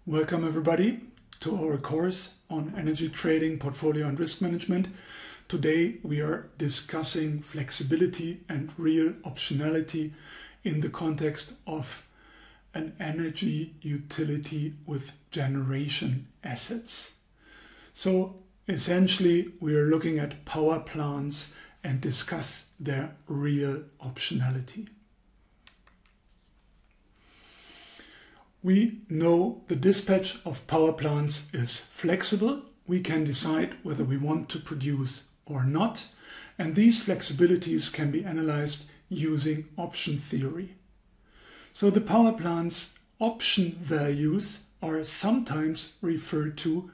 Welcome everybody to our course on energy trading, portfolio and risk management. Today we are discussing flexibility and real optionality in the context of an energy utility with generation assets. So essentially we are looking at power plants and discuss their real optionality. We know the dispatch of power plants is flexible. We can decide whether we want to produce or not. And these flexibilities can be analyzed using option theory. So the power plant's option values are sometimes referred to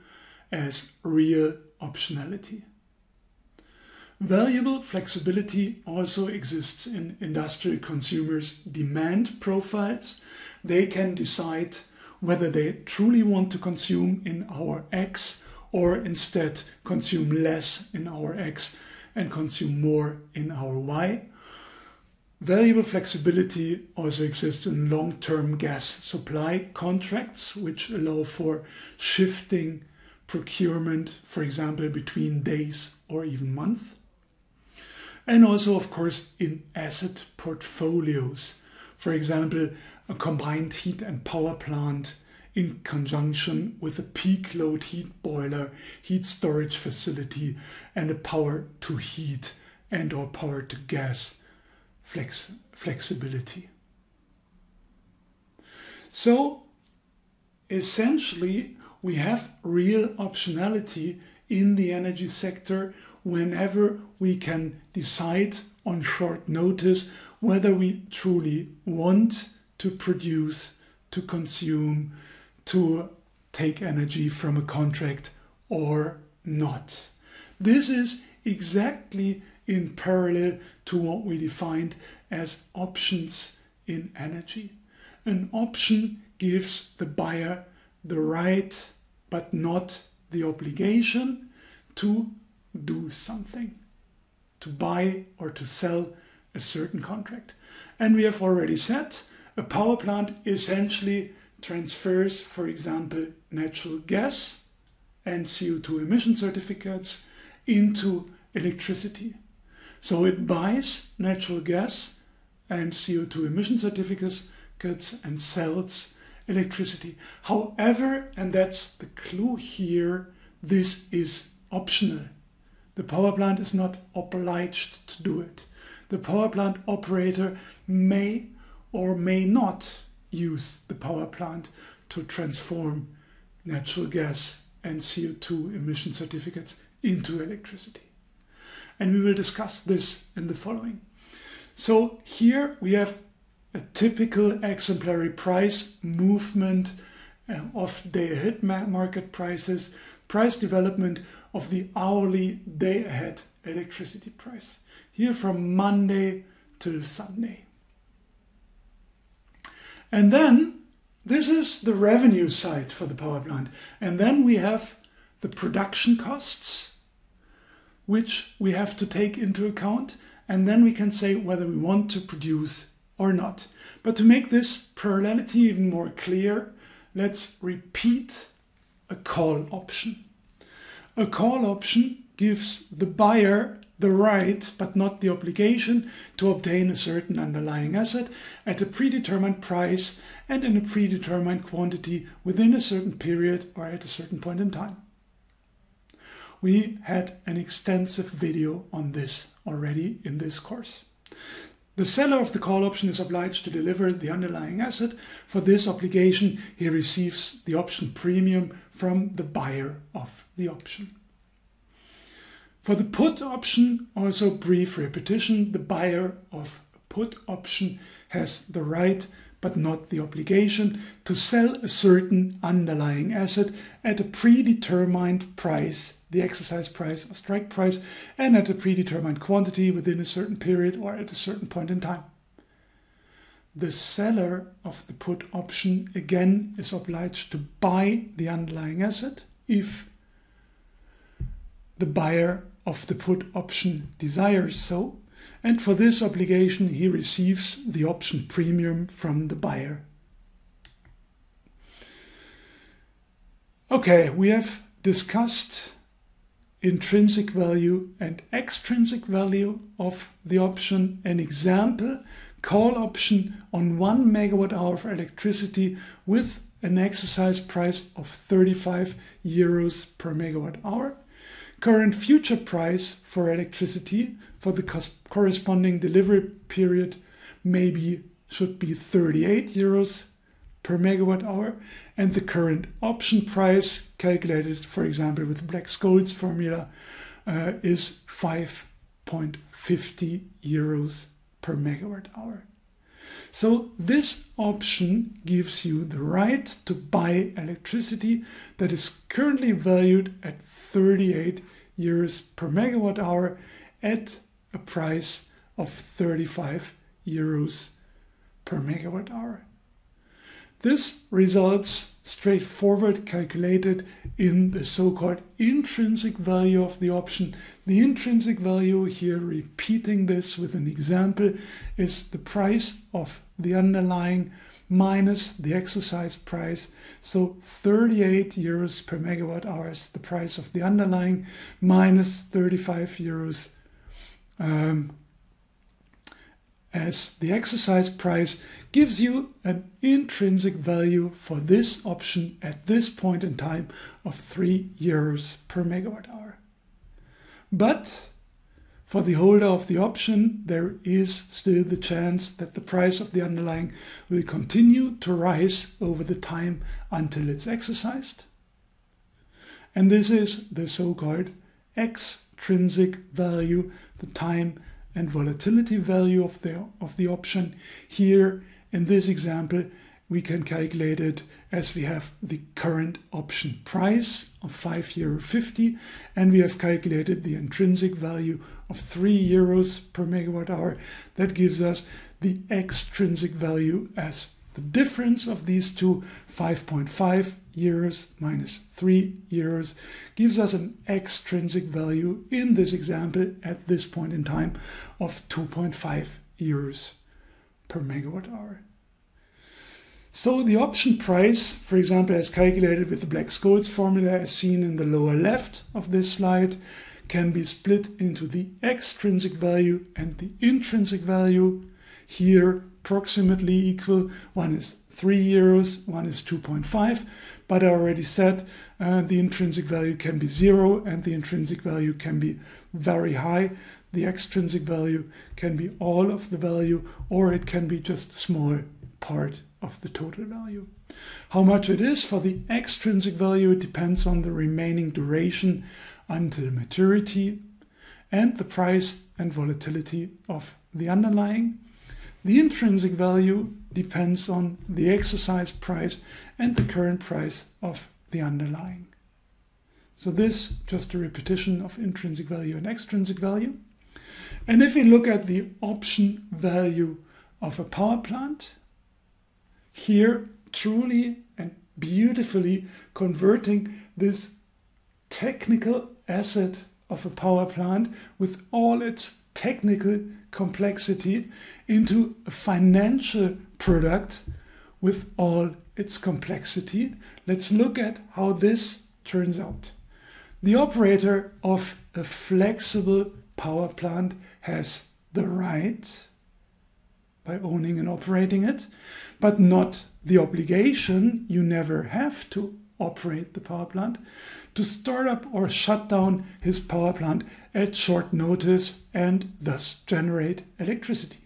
as real optionality. Valuable flexibility also exists in industrial consumers' demand profiles. They can decide whether they truly want to consume in hour X or instead consume less in hour X and consume more in hour Y. Valuable flexibility also exists in long-term gas supply contracts, which allow for shifting procurement, for example, between days or even months. And also, of course, in asset portfolios. For example, a combined heat and power plant in conjunction with a peak load heat boiler, heat storage facility, and a power to heat and or power to gas flexibility. So essentially, we have real optionality in the energy sector whenever we can decide on short notice whether we truly want to produce, to consume, to take energy from a contract or not. This is exactly in parallel to what we defined as options in energy. An option gives the buyer the right but not the obligation to do something, to buy or to sell a certain contract. And we have already said a power plant essentially transfers, for example, natural gas and CO2 emission certificates into electricity. So it buys natural gas and CO2 emission certificates and sells electricity. However, and that's the clue here, this is optional. The power plant is not obliged to do it. The power plant operator may or may not use the power plant to transform natural gas and CO2 emission certificates into electricity. And we will discuss this in the following. So here we have a typical exemplary price movement of day-ahead market prices, price development of the hourly day-ahead electricity price. Here from Monday till Sunday. And then this is the revenue side for the power plant. And then we have the production costs, which we have to take into account. And then we can say whether we want to produce or not. But to make this parallelity even more clear, let's repeat a call option. A call option gives the buyer the right, but not the obligation, to obtain a certain underlying asset at a predetermined price and in a predetermined quantity within a certain period or at a certain point in time. We had an extensive video on this already in this course. The seller of the call option is obliged to deliver the underlying asset. For this obligation, he receives the option premium from the buyer of the option. For the put option, also brief repetition, the buyer of a put option has the right but not the obligation to sell a certain underlying asset at a predetermined price, the exercise price or strike price, and at a predetermined quantity within a certain period or at a certain point in time. The seller of the put option again is obliged to buy the underlying asset if the buyer of the put option desires so, and for this obligation he receives the option premium from the buyer. Okay, we have discussed intrinsic value and extrinsic value of the option. An example, call option on 1 megawatt-hour of electricity with an exercise price of 35 euros per megawatt-hour. Current future price for electricity for the corresponding delivery period should be 38 euros per megawatt-hour, and the current option price calculated, for example, with Black-Scholes formula, is 5.50 euros per megawatt-hour. So this option gives you the right to buy electricity that is currently valued at 38 euros per megawatt-hour at a price of 35 euros per megawatt-hour. This results straightforward calculated in the so-called intrinsic value of the option. The intrinsic value here, repeating this with an example, is the price of the underlying minus the exercise price. So 38 euros per megawatt hour is the price of the underlying minus 35 euros as the exercise price gives you an intrinsic value for this option at this point in time of 3 euros per megawatt hour. But for the holder of the option, there is still the chance that the price of the underlying will continue to rise over the time until it's exercised. And this is the so-called extrinsic value, the time and volatility value of the option. Here in this example we can calculate it as we have the current option price of €5.50 and we have calculated the intrinsic value of 3 euros per megawatt hour. That gives us the extrinsic value as the difference of these two, 5.5 euros minus 3 euros, gives us an extrinsic value in this example at this point in time of 2.5 euros per megawatt hour. So the option price, for example, as calculated with the Black-Scholes formula as seen in the lower left of this slide, can be split into the extrinsic value and the intrinsic value. Here approximately equal. One is 3 euros, one is 2.5, but I already said the intrinsic value can be 0 and the intrinsic value can be very high. The extrinsic value can be all of the value, or it can be just a small part of the total value. How much it is for the extrinsic value, it depends on the remaining duration until maturity and the price and volatility of the underlying. The intrinsic value depends on the exercise price and the current price of the underlying. So this, just a repetition of intrinsic value and extrinsic value. And if we look at the option value of a power plant, here truly and beautifully converting this technical asset of a power plant with all its technical complexity into a financial product with all its complexity. Let's look at how this turns out. The operator of a flexible power plant has the right, by owning and operating it, but not the obligation, you never have to operate the power plant, to start up or shut down his power plant at short notice and thus generate electricity.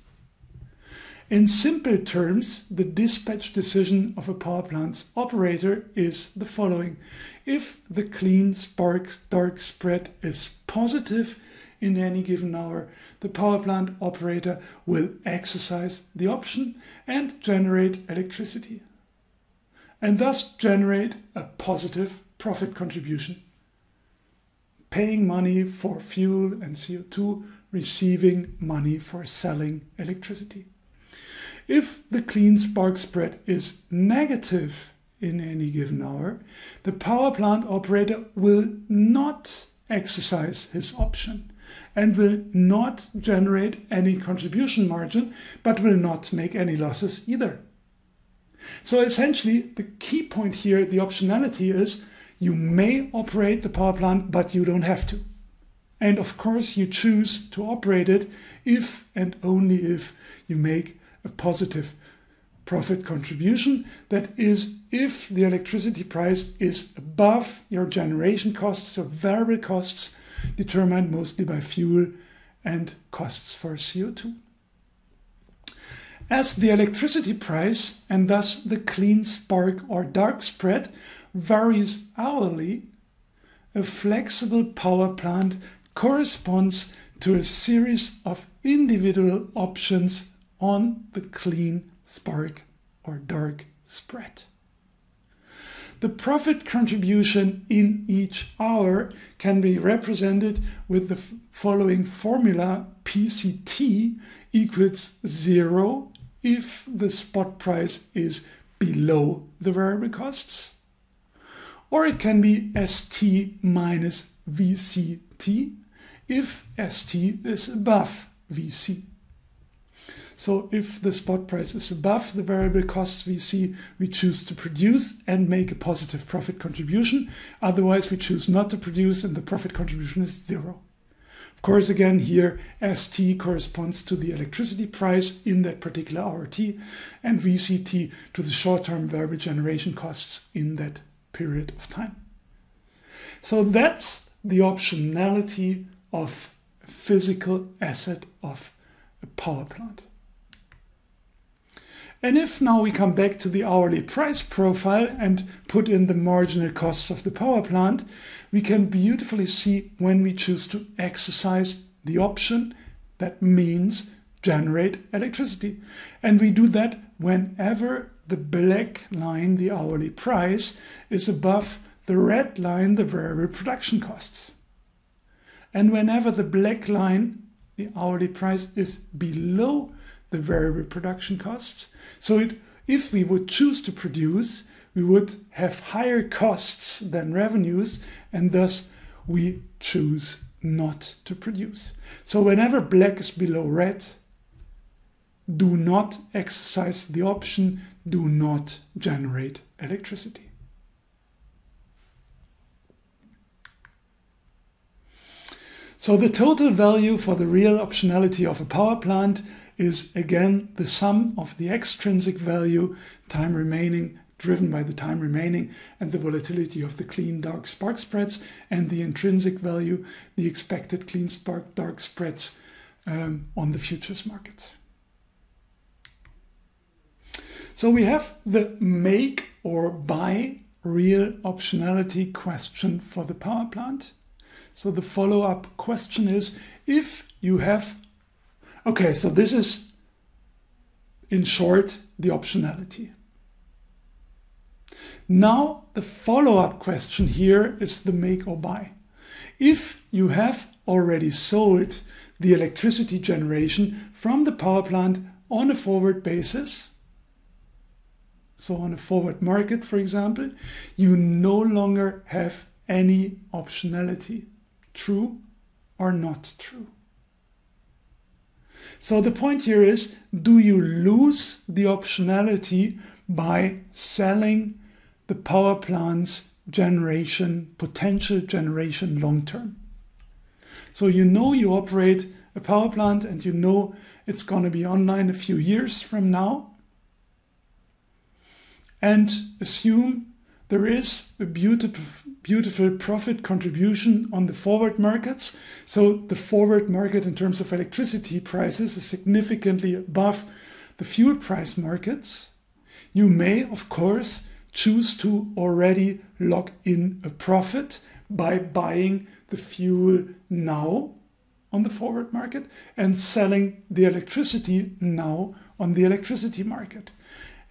In simple terms, the dispatch decision of a power plant's operator is the following. If the clean spark-dark spread is positive in any given hour, the power plant operator will exercise the option and generate electricity, and thus generate a positive profit contribution, paying money for fuel and CO2, receiving money for selling electricity. If the clean spark spread is negative in any given hour, the power plant operator will not exercise his option and will not generate any contribution margin, but will not make any losses either. So essentially, the key point here, the optionality, is you may operate the power plant, but you don't have to. And of course, you choose to operate it if and only if you make a positive profit contribution. That is, if the electricity price is above your generation costs or variable costs determined mostly by fuel and costs for CO2. As the electricity price, and thus the clean spark or dark spread, varies hourly, a flexible power plant corresponds to a series of individual options on the clean spark or dark spread. The profit contribution in each hour can be represented with the following formula: PCT equals 0 if the spot price is below the variable costs, or it can be ST minus VCT if ST is above VC. So if the spot price is above the variable cost VC, we choose to produce and make a positive profit contribution. Otherwise, we choose not to produce and the profit contribution is 0. Of course, again, here ST corresponds to the electricity price in that particular hour T, and VCT to the short-term variable generation costs in that period of time. So that's the optionality of a physical asset of a power plant. And if now we come back to the hourly price profile and put in the marginal costs of the power plant, we can beautifully see when we choose to exercise the option, that means generate electricity. And we do that whenever the black line, the hourly price, is above the red line, the variable production costs. And whenever the black line, the hourly price, is below the variable production costs. So if we would choose to produce, we would have higher costs than revenues, and thus we choose not to produce. So whenever black is below red, do not exercise the option, do not generate electricity. So the total value for the real optionality of a power plant is again the sum of the extrinsic value, time remaining, driven by the time remaining, and the volatility of the clean dark spark spreads, and the intrinsic value, the expected clean spark dark spreads on the futures markets. So we have the make or buy real optionality question for the power plant. So the follow-up question is, if you have okay, so this is, in short, the optionality. Now, the follow-up question here is the make or buy. If you have already sold the electricity generation from the power plant on a forward basis, so on a forward market, for example, you no longer have any optionality. True or not true? So the point here is, do you lose the optionality by selling the power plant's generation, potential generation long term? So you know you operate a power plant and you know it's going to be online a few years from now. And assume there is a beautiful profit contribution on the forward markets. So the forward market in terms of electricity prices is significantly above the fuel price markets. You may, of course, choose to already lock in a profit by buying the fuel now on the forward market and selling the electricity now on the electricity market.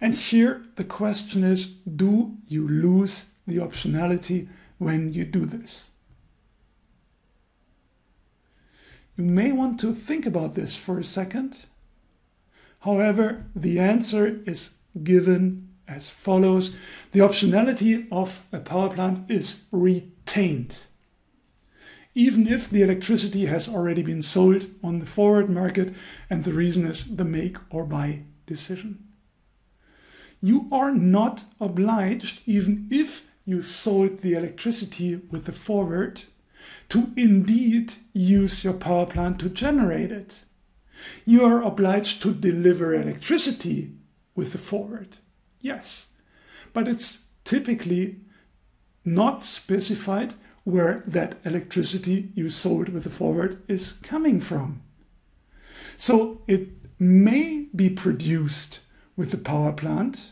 And here the question is, do you lose the optionality when you do this? You may want to think about this for a second. However, the answer is given as follows. The optionality of a power plant is retained. even if the electricity has already been sold on the forward market, and the reason is the make or buy decision. You are not obliged, even if you sold the electricity with the forward, to indeed use your power plant to generate it. You are obliged to deliver electricity with the forward, yes, but it's typically not specified where that electricity you sold with the forward is coming from. So it may be produced with the power plant,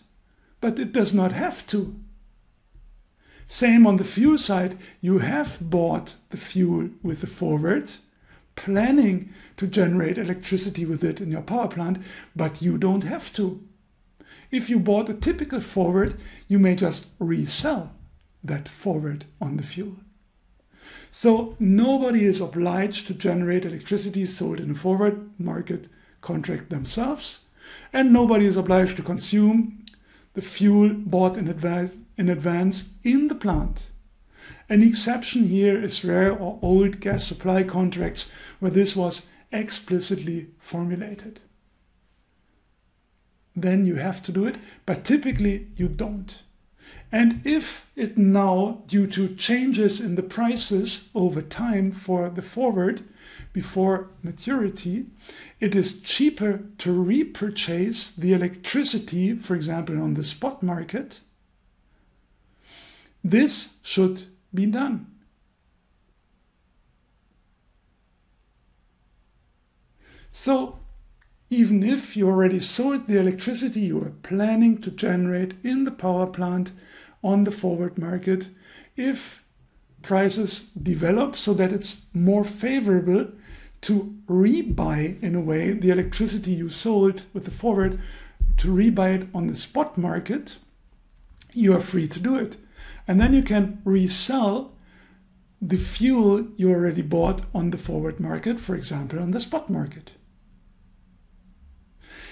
but it does not have to. Same on the fuel side, you have bought the fuel with the forward, planning to generate electricity with it in your power plant, but you don't have to. If you bought a typical forward, you may just resell that forward on the fuel. So nobody is obliged to generate electricity sold in a forward market contract themselves, and nobody is obliged to consume the fuel bought in advance in the plant. An exception here is rare or old gas supply contracts where this was explicitly formulated. Then you have to do it, but typically you don't. And if it now, due to changes in the prices over time for the forward before maturity, it is cheaper to repurchase the electricity, for example, on the spot market, this should be done. So, even if you already sold the electricity you were planning to generate in the power plant on the forward market, if prices develop so that it's more favorable to rebuy, in a way, the electricity you sold with the forward, to rebuy it on the spot market, you are free to do it. And then you can resell the fuel you already bought on the forward market, for example, on the spot market.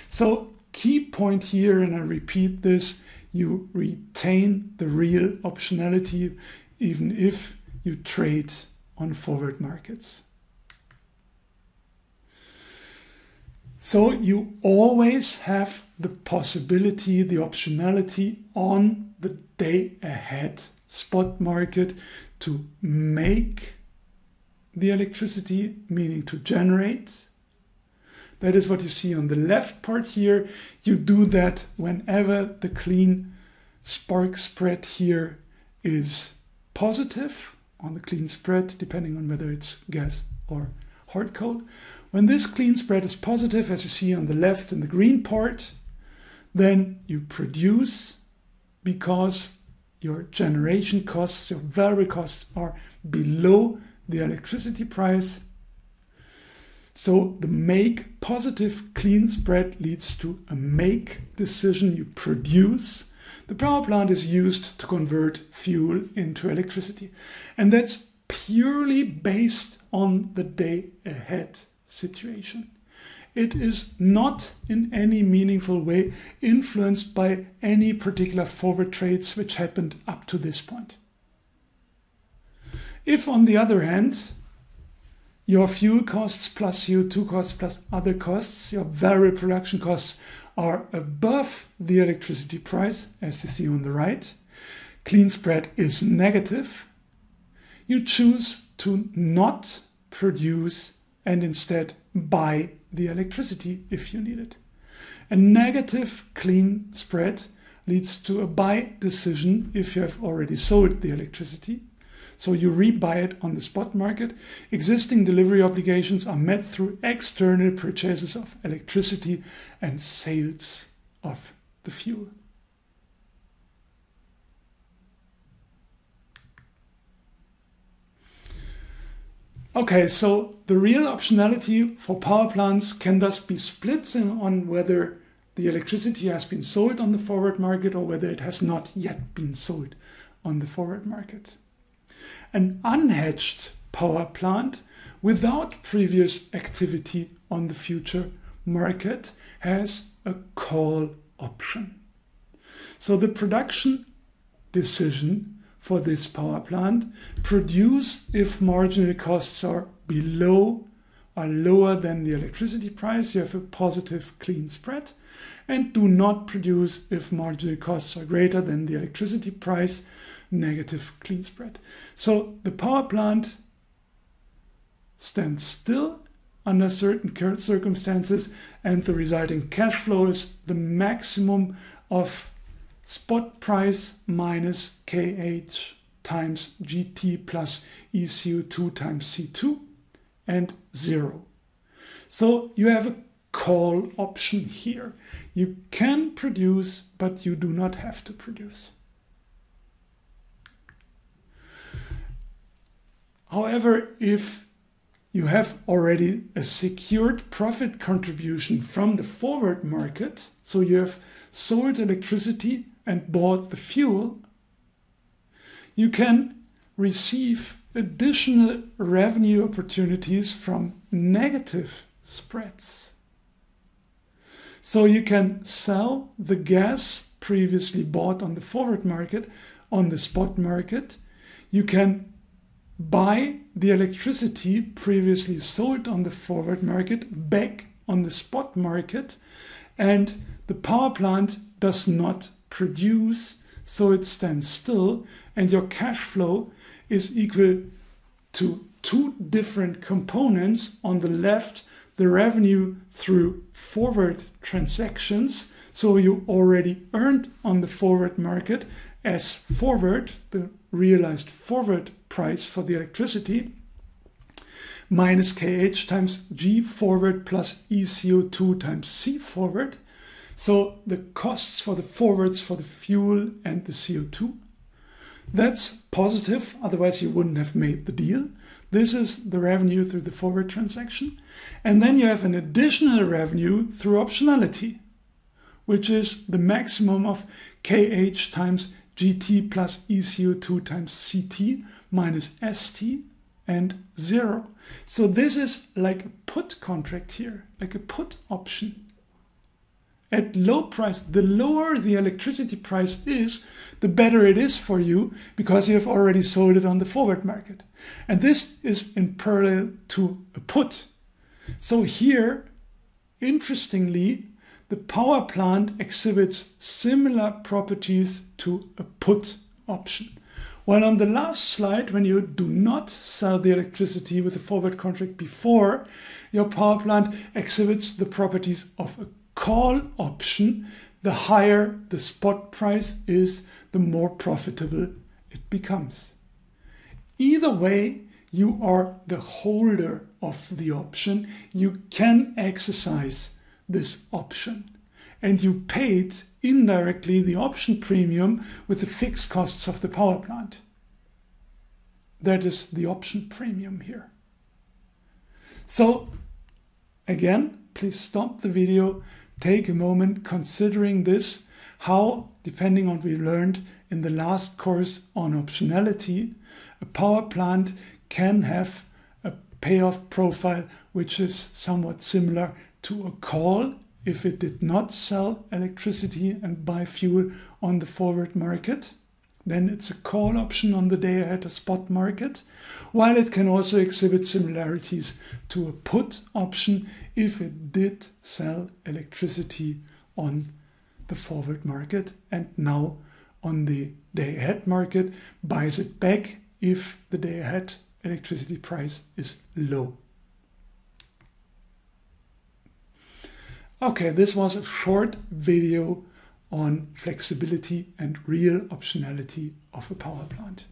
So, key point here, and I repeat this, you retain the real optionality even if you trade on forward markets. So you always have the possibility, the optionality on the day ahead spot market to make the electricity, meaning to generate. That is what you see on the left part here. You do that whenever the clean spark spread here is positive on the clean spread, depending on whether it's gas or hard coal. When this clean spread is positive, as you see on the left in the green part, then you produce because your generation costs, your variable costs are below the electricity price. So the make positive clean spread leads to a make decision. You produce. The power plant is used to convert fuel into electricity. And that's purely based on the day ahead situation. It is not in any meaningful way influenced by any particular forward trades which happened up to this point. If, on the other hand, your fuel costs plus CO2 costs plus other costs, your variable production costs are above the electricity price, as you see on the right, clean spread is negative, you choose to not produce and instead buy the electricity if you need it. A negative clean spread leads to a buy decision if you have already sold the electricity. So you rebuy it on the spot market. Existing delivery obligations are met through external purchases of electricity and sales of the fuel. Okay, so the real optionality for power plants can thus be split on whether the electricity has been sold on the forward market or whether it has not yet been sold on the forward market. An unhedged power plant without previous activity on the future market has a call option. So the production decision for this power plant. Produce if marginal costs are lower than the electricity price. You have a positive clean spread. And do not produce if marginal costs are greater than the electricity price, negative clean spread. So the power plant stands still under certain circumstances, and the resulting cash flow is the maximum of spot price minus KH times GT plus ECO2 times C2 and 0. So you have a call option here. You can produce, but you do not have to produce. However, if you have already a secured profit contribution from the forward market, so you have sold electricity and bought the fuel, you can receive additional revenue opportunities from negative spreads. So you can sell the gas previously bought on the forward market on the spot market. You can buy the electricity previously sold on the forward market back on the spot market, and the power plant does not produce, so it stands still, and your cash flow is equal to two different components. On the left, the revenue through forward transactions, so you already earned on the forward market as forward, the realized forward price for the electricity, minus KH times G forward plus ECO2 times C forward. So the costs for the forwards for the fuel and the CO2. That's positive, otherwise you wouldn't have made the deal. This is the revenue through the forward transaction. And then you have an additional revenue through optionality, which is the maximum of KH times GT plus ECO2 times CT minus ST and 0. So this is like a put contract here, like a put option. At low price, the lower the electricity price is, the better it is for you because you have already sold it on the forward market. And this is in parallel to a put. So here, interestingly, the power plant exhibits similar properties to a put option. While on the last slide, when you do not sell the electricity with a forward contract before, your power plant exhibits the properties of a call option. The higher the spot price is, the more profitable it becomes. Either way, you are the holder of the option. You can exercise this option, and you paid indirectly the option premium with the fixed costs of the power plant. That is the option premium here. So again, please stop the video, take a moment considering this, how, depending on what we learned in the last course on optionality, a power plant can have a payoff profile which is somewhat similar to a call if it did not sell electricity and buy fuel on the forward market. Then it's a call option on the day ahead of spot market, while it can also exhibit similarities to a put option if it did sell electricity on the forward market and now on the day ahead market buys it back if the day ahead electricity price is low. Okay, this was a short video on flexibility and real optionality of a power plant.